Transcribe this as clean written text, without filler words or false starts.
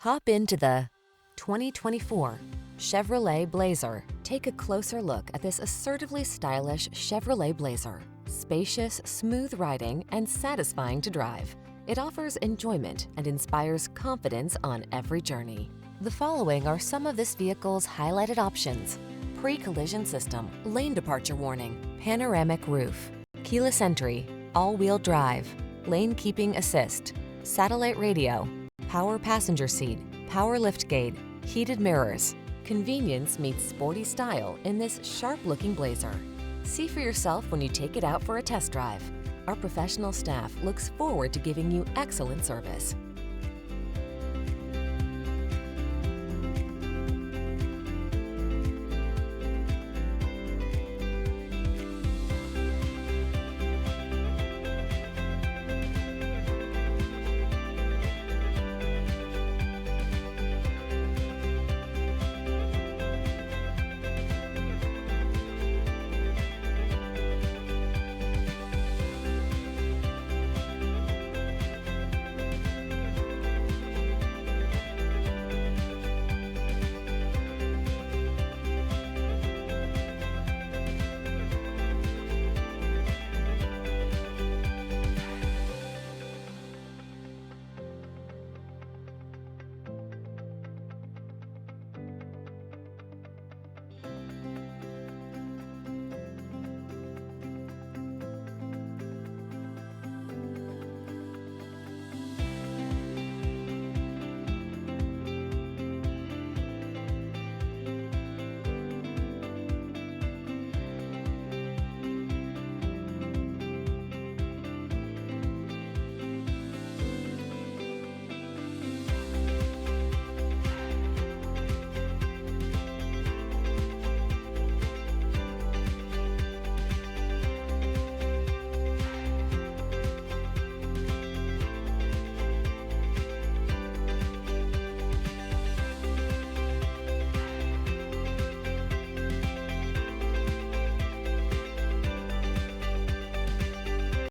Hop into the 2024 Chevrolet Blazer. Take a closer look at this assertively stylish Chevrolet Blazer. Spacious, smooth riding, and satisfying to drive. It offers enjoyment and inspires confidence on every journey. The following are some of this vehicle's highlighted options: pre-collision system, lane departure warning, panoramic roof, keyless entry, all-wheel drive, lane keeping assist, satellite radio, power passenger seat, power liftgate, heated mirrors. Convenience meets sporty style in this sharp-looking Blazer. See for yourself when you take it out for a test drive. Our professional staff looks forward to giving you excellent service.